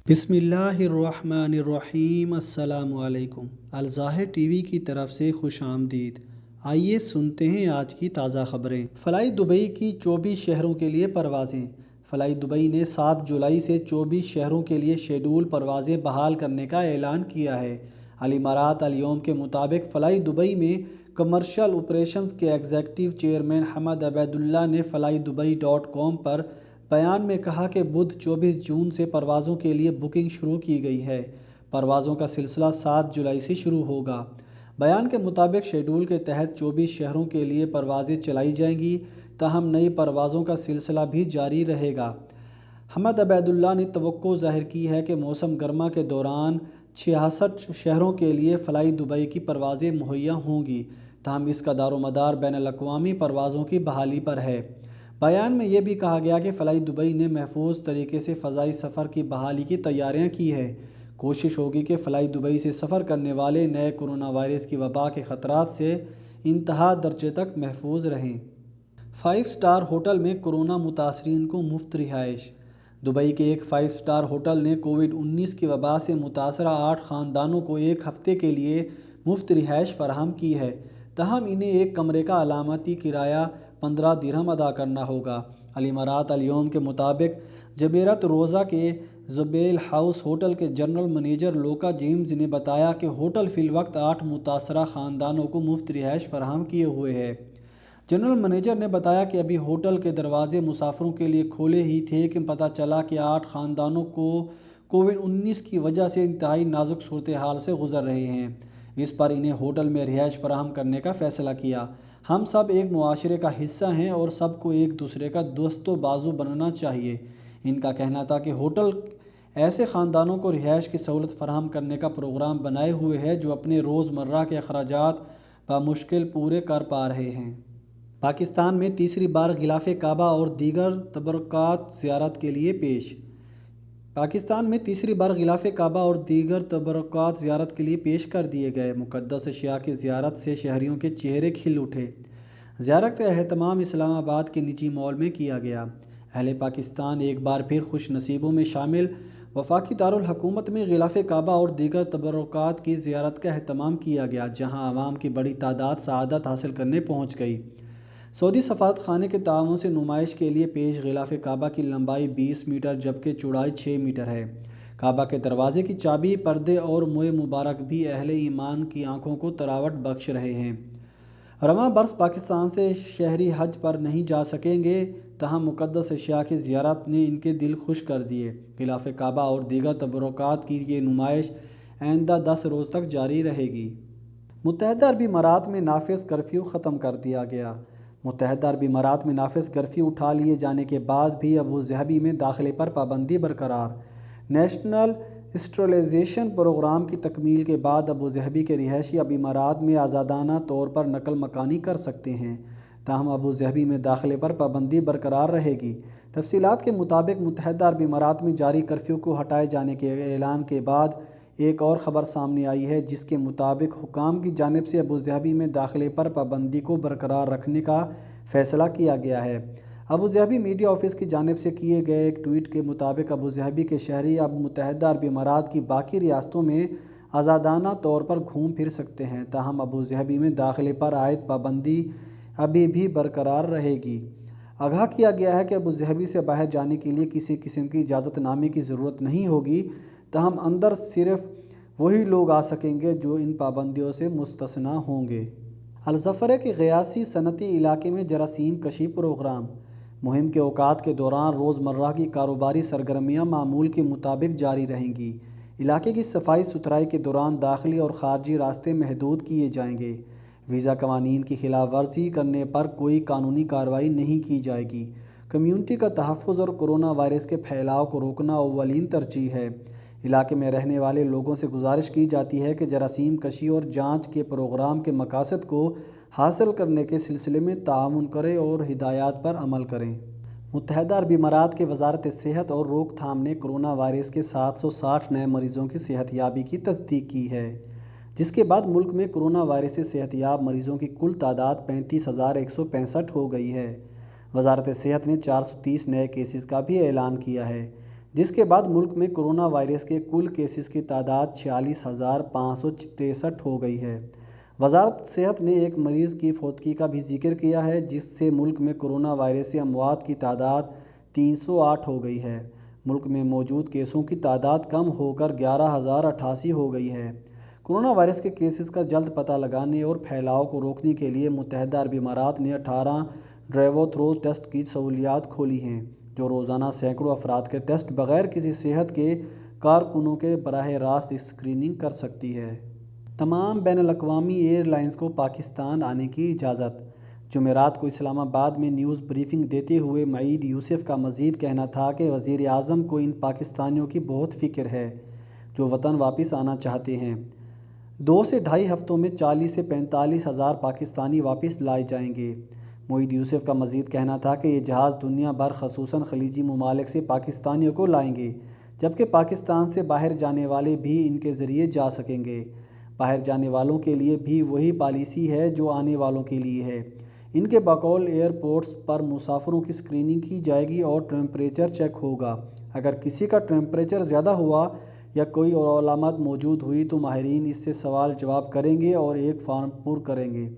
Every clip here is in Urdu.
بسم اللہ الرحمن الرحیم۔ السلام علیکم۔ الظاہر ٹی وی کی طرف سے خوش آمدید۔ آئیے سنتے ہیں آج کی تازہ خبریں۔ فلائی دبئی کی 24 شہروں کے لیے پروازیں۔ فلائی دبئی نے 7 جولائی سے 24 شہروں کے لیے شیڈول پروازیں بحال کرنے کا اعلان کیا ہے۔ الامارات الیوم کے مطابق فلائی دبئی میں کمرشل آپریشنز کے ایگزیکٹو چیئرمین حمد عبیداللہ نے flydubai.com پر بیان میں کہا کہ بدھ 24 جون سے پروازوں کے لیے بکنگ شروع کی گئی ہے۔ پروازوں کا سلسلہ 7 جولائی سے شروع ہوگا۔ بیان کے مطابق شیڈول کے تحت 24 شہروں کے لیے پروازیں چلائی جائیں گی، تاہم نئی پروازوں کا سلسلہ بھی جاری رہے گا۔ حمد عبیداللہ نے توقع ظاہر کی ہے کہ موسم گرما کے دوران 66 شہروں کے لیے فلائی دبئی کی پروازیں مہیا ہوں گی، تاہم اس کا دار و مدار بین الاقوامی پروازوں کی بحالی پر ہے۔ بیان میں یہ بھی کہا گیا کہ فلائی دبئی نے محفوظ طریقے سے فضائی سفر کی بحالی کی تیاریاں کی ہیں۔ کوشش ہوگی کہ فلائی دبئی سے سفر کرنے والے نئے کرونا وائرس کی وبا کے خطرات سے انتہا درجے تک محفوظ رہیں۔ 5 اسٹار ہوٹل میں کرونا متاثرین کو مفت رہائش۔ دبئی کے ایک 5 اسٹار ہوٹل نے کووڈ-19 کی وبا سے متاثرہ 8 خاندانوں کو ایک ہفتے کے لیے مفت رہائش فراہم کی ہے، تاہم انہیں ایک کمرے کا علامتی کرایہ 15 درہم ادا کرنا ہوگا۔ الامارات الیوم کے مطابق جمیرۃ روضہ کے زبیل ہاؤس ہوٹل کے جنرل منیجر لوکا جیمز نے بتایا کہ ہوٹل فی الوقت 8 متاثرہ خاندانوں کو مفت رہائش فراہم کیے ہوئے ہے۔ جنرل منیجر نے بتایا کہ ابھی ہوٹل کے دروازے مسافروں کے لیے کھولے ہی تھے کہ پتہ چلا کہ 8 خاندانوں کو کووڈ-19 کی وجہ سے انتہائی نازک صورتحال سے گزر رہے ہیں۔ اس پر انہیں ہوٹل میں رہائش فراہم کرنے کا فیصلہ کیا۔ ہم سب ایک معاشرے کا حصہ ہیں اور سب کو ایک دوسرے کا دست و بازو بننا چاہیے۔ ان کا کہنا تھا کہ ہوٹل ایسے خاندانوں کو رہائش کی سہولت فراہم کرنے کا پروگرام بنائے ہوئے ہے جو اپنے روزمرہ کے اخراجات بمشکل پورے کر پا رہے ہیں۔ پاکستان میں تیسری بار غلاف کعبہ اور دیگر تبرکات زیارت کے لیے پیش۔ پاکستان میں تیسری بار غلاف کعبہ اور دیگر تبرکات زیارت کے لیے پیش کر دیے گئے۔ مقدس اشیاء کی زیارت سے شہریوں کے چہرے کھل اٹھے۔ زیارت کا اہتمام اسلام آباد کے نجی مال میں کیا گیا۔ اہل پاکستان ایک بار پھر خوش نصیبوں میں شامل۔ وفاقی دارالحکومت میں غلاف کعبہ اور دیگر تبرکات کی زیارت کا اہتمام کیا گیا، جہاں عوام کی بڑی تعداد سعادت حاصل کرنے پہنچ گئی۔ سعودی سفارت خانے کے تعاون سے نمائش کے لیے پیش غلاف کعبہ کی لمبائی 20 میٹر جبکہ چوڑائی 6 میٹر ہے۔ کعبہ کے دروازے کی چابی، پردے اور موئے مبارک بھی اہل ایمان کی آنکھوں کو تراوٹ بخش رہے ہیں۔ رواں برس پاکستان سے شہری حج پر نہیں جا سکیں گے، تاہم مقدس اشیاء کی زیارت نے ان کے دل خوش کر دیے۔ غلاف کعبہ اور دیگر تبرکات کی یہ نمائش آئندہ 10 روز تک جاری رہے گی۔ متحدہ عرب امارات میں نافذ کرفیو ختم کر دیا گیا۔ متحدہ عرب امارات میں نافذ کرفیو اٹھا لیے جانے کے بعد بھی ابوظہبی میں داخلے پر پابندی برقرار۔ نیشنل اسٹیرلائزیشن پروگرام کی تکمیل کے بعد ابوظہبی کے رہائشی اب امارات میں آزادانہ طور پر نقل مکانی کر سکتے ہیں، تاہم ابوظہبی میں داخلے پر پابندی برقرار رہے گی۔ تفصیلات کے مطابق متحدہ عرب امارات میں جاری کرفیو کو ہٹائے جانے کے اعلان کے بعد ایک اور خبر سامنے آئی ہے، جس کے مطابق حکام کی جانب سے ابوظہبی میں داخلے پر پابندی کو برقرار رکھنے کا فیصلہ کیا گیا ہے۔ ابوظہبی میڈیا آفس کی جانب سے کیے گئے ایک ٹویٹ کے مطابق ابوظہبی کے شہری اب متحدہ عرب امارات کی باقی ریاستوں میں آزادانہ طور پر گھوم پھر سکتے ہیں، تاہم ابوظہبی میں داخلے پر عائد پابندی ابھی بھی برقرار رہے گی۔ آگاہ کیا گیا ہے کہ ابوظہبی سے باہر جانے کے لیے کسی قسم کی اجازت نامے کی ضرورت نہیں ہوگی، تاہم اندر صرف وہی لوگ آ سکیں گے جو ان پابندیوں سے مستثنیٰ ہوں گے۔ الظفر کے غیاثی صنعتی علاقے میں جراثیم کشی پروگرام۔ مہم کے اوقات کے دوران روزمرہ کی کاروباری سرگرمیاں معمول کے مطابق جاری رہیں گی۔ علاقے کی صفائی ستھرائی کے دوران داخلی اور خارجی راستے محدود کیے جائیں گے۔ ویزا قوانین کی خلاف ورزی کرنے پر کوئی قانونی کارروائی نہیں کی جائے گی۔ کمیونٹی کا تحفظ اور کرونا وائرس کے پھیلاؤ کو روکنا اولین ترجیح ہے۔ علاقے میں رہنے والے لوگوں سے گزارش کی جاتی ہے کہ جراثیم کشی اور جانچ کے پروگرام کے مقاصد کو حاصل کرنے کے سلسلے میں تعاون کریں اور ہدایات پر عمل کریں۔ متحدہ عرب امارات کے وزارت صحت اور روک تھام نے کرونا وائرس کے 760 نئے مریضوں کی صحت یابی کی تصدیق کی ہے، جس کے بعد ملک میں کرونا وائرس سے صحت یاب مریضوں کی کل تعداد 35,165 ہو گئی ہے۔ وزارت صحت نے 430 نئے کیسز کا بھی اعلان کیا ہے۔ جس کے بعد ملک میں کرونا وائرس کے کل کیسز کی تعداد 46,563 ہو گئی ہے۔ وزارت صحت نے ایک مریض کی فوتگی کا بھی ذکر کیا ہے، جس سے ملک میں کرونا وائرس سے اموات کی تعداد 308 ہو گئی ہے۔ ملک میں موجود کیسوں کی تعداد کم ہو کر 11,088 ہو گئی ہے۔ کرونا وائرس کے کیسز کا جلد پتہ لگانے اور پھیلاؤ کو روکنے کے لیے متحدہ عرب امارات نے 18 ڈرائیو تھرو ٹیسٹ کی سہولیات کھولی ہیں، جو روزانہ سینکڑوں افراد کے ٹیسٹ بغیر کسی صحت کے کارکنوں کے براہ راست اسکریننگ کر سکتی ہے۔ تمام بین الاقوامی ایئر لائنز کو پاکستان آنے کی اجازت۔ جمعرات کو اسلام آباد میں نیوز بریفنگ دیتے ہوئے معید یوسف کا مزید کہنا تھا کہ وزیر اعظم کو ان پاکستانیوں کی بہت فکر ہے جو وطن واپس آنا چاہتے ہیں۔ 2 سے ڈھائی ہفتوں میں 40 سے 45 ہزار پاکستانی واپس لائے جائیں گے۔ معید یوسف کا مزید کہنا تھا کہ یہ جہاز دنیا بھر خصوصاً خلیجی ممالک سے پاکستانیوں کو لائیں گے، جبکہ پاکستان سے باہر جانے والے بھی ان کے ذریعے جا سکیں گے۔ باہر جانے والوں کے لیے بھی وہی پالیسی ہے جو آنے والوں کے لیے ہے۔ ان کے بقول ایئرپورٹس پر مسافروں کی اسکریننگ کی جائے گی اور ٹیمپریچر چیک ہوگا۔ اگر کسی کا ٹیمپریچر زیادہ ہوا یا کوئی اور علامات موجود ہوئی تو ماہرین اس سے سوال جواب کریں گے اور ایک فارم پر کریں گے۔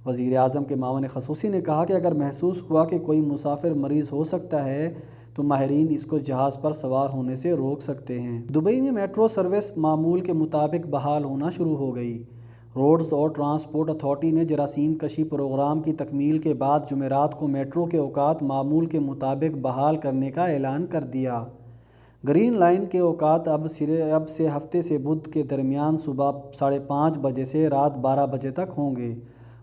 وزیر اعظم کے معاون خصوصی نے کہا کہ اگر محسوس ہوا کہ کوئی مسافر مریض ہو سکتا ہے تو ماہرین اس کو جہاز پر سوار ہونے سے روک سکتے ہیں۔ دبئی میں میٹرو سروس معمول کے مطابق بحال ہونا شروع ہو گئی۔ روڈز اور ٹرانسپورٹ اتھارٹی نے جراثیم کشی پروگرام کی تکمیل کے بعد جمعرات کو میٹرو کے اوقات معمول کے مطابق بحال کرنے کا اعلان کر دیا۔ گرین لائن کے اوقات اب سے ہفتے سے بدھ کے درمیان صبح 5:30 بجے سے رات 12 بجے تک ہوں گے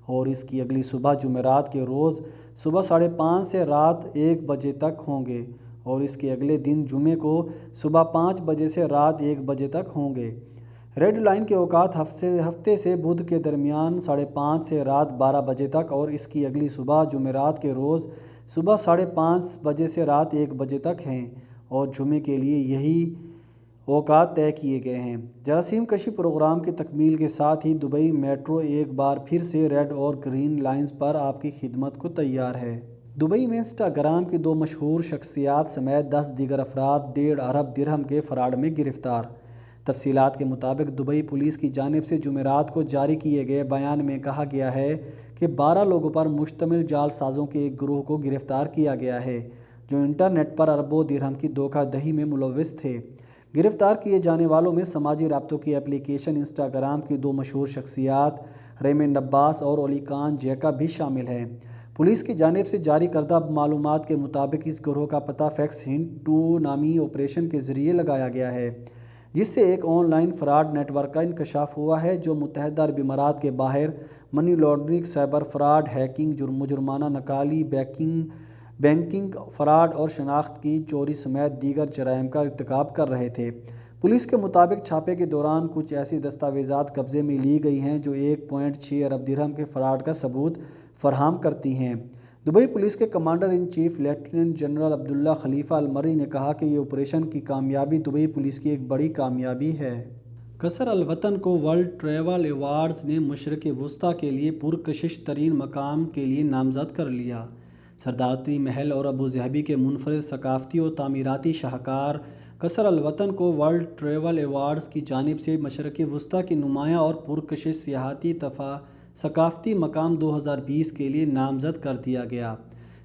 اور اس کی اگلی صبح جمعرات کے روز صبح 5:30 سے رات 1 بجے تک ہوں گے اور اس کے اگلے دن جمعے کو صبح 5 بجے سے رات 1 بجے تک ہوں گے۔ ریڈ لائن کے اوقات ہفتے سے بدھ کے درمیان 5:30 سے رات 12 بجے تک اور اس کی اگلی صبح جمعرات کے روز صبح 5:30 بجے سے رات 1 بجے تک ہیں اور جمعے کے لیے یہی اوقات طے کیے گئے ہیں۔ جراثیم کشی پروگرام کی تکمیل کے ساتھ ہی دبئی میٹرو ایک بار پھر سے ریڈ اور گرین لائنز پر آپ کی خدمت کو تیار ہے۔ دبئی میں انسٹاگرام کی 2 مشہور شخصیات سمیت 10 دیگر افراد 1.5 ارب درہم کے فراڈ میں گرفتار۔ تفصیلات کے مطابق دبئی پولیس کی جانب سے جمعرات کو جاری کیے گئے بیان میں کہا گیا ہے کہ 12 لوگوں پر مشتمل جعل سازوں کے ایک گروہ کو گرفتار کیا گیا ہے جو انٹرنیٹ پر اربوں درہم کی دھوکہ دہی میں ملوث تھے۔ گرفتار کیے جانے والوں میں سماجی رابطوں کی اپلیکیشن انسٹاگرام کی 2 مشہور شخصیات ریمنڈ عباس اور اولی کان جیکب بھی شامل ہیں۔ پولیس کی جانب سے جاری کردہ معلومات کے مطابق اس گروہ کا پتہ فیکس ہنٹ 2 نامی آپریشن کے ذریعے لگایا گیا ہے، جس سے ایک online fraud network کا انکشاف ہوا ہے جو متحدہ عرب امارات کے باہر money laundering, cyber fraud, hacking, مجرمانہ نکالی، بینکنگ فراڈ اور شناخت کی چوری سمیت دیگر جرائم کا ارتکاب کر رہے تھے۔ پولیس کے مطابق چھاپے کے دوران کچھ ایسی دستاویزات قبضے میں لی گئی ہیں جو 1.6 ارب درہم کے فراڈ کا ثبوت فراہم کرتی ہیں۔ دبئی پولیس کے commander in chief lieutenant general Abdullah Khalifa Al Marri نے کہا کہ یہ آپریشن کی کامیابی دبئی پولیس کی ایک بڑی کامیابی ہے۔ قصر الوطن کو ورلڈ ٹریول ایوارڈز نے مشرق وسطیٰ کے لیے پرکشش ترین مقام کے لیے نامزد کر لیا۔ صدارتی محل اور ابوظہبی کے منفرد ثقافتی و تعمیراتی شاہکار قصر الوطن کو ورلڈ ٹریول ایوارڈز کی جانب سے مشرق وسطیٰ کی نمایاں اور پرکشش سیاحتی ثقافتی مقام 2020 کے لیے نامزد کر دیا گیا۔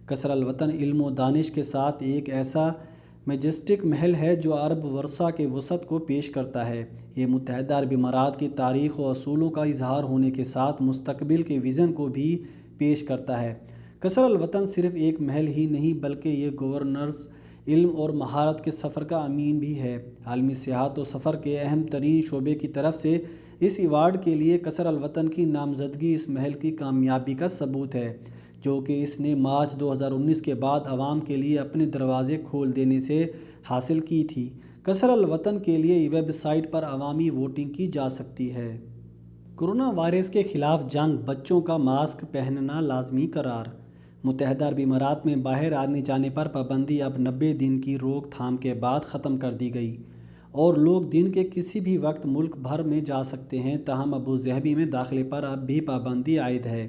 قصر الوطن علم و دانش کے ساتھ ایک ایسا میجسٹک محل ہے جو عرب ورثہ کے وسعت کو پیش کرتا ہے۔ یہ متحدہ عرب امارات کی تاریخ و اصولوں کا اظہار ہونے کے ساتھ مستقبل کے ویژن کو بھی پیش کرتا ہے۔ قصر الوطن صرف ایک محل ہی نہیں بلکہ یہ گورنرز علم اور مہارت کے سفر کا امین بھی ہے۔ عالمی سیاحت و سفر کے اہم ترین شعبے کی طرف سے اس ایوارڈ کے لیے قصر الوطن کی نامزدگی اس محل کی کامیابی کا ثبوت ہے جو کہ اس نے مارچ 2019 کے بعد عوام کے لیے اپنے دروازے کھول دینے سے حاصل کی تھی۔ قصر الوطن کے لیے ویب سائٹ پر عوامی ووٹنگ کی جا سکتی ہے۔ کرونا وائرس کے خلاف جنگ، بچوں کا ماسک پہننا لازمی قرار۔ متحدہ عرب امارات میں باہر آنے جانے پر پابندی اب 90 دن کی روک تھام کے بعد ختم کر دی گئی اور لوگ دن کے کسی بھی وقت ملک بھر میں جا سکتے ہیں، تاہم ابوظہبی میں داخلے پر اب بھی پابندی عائد ہے۔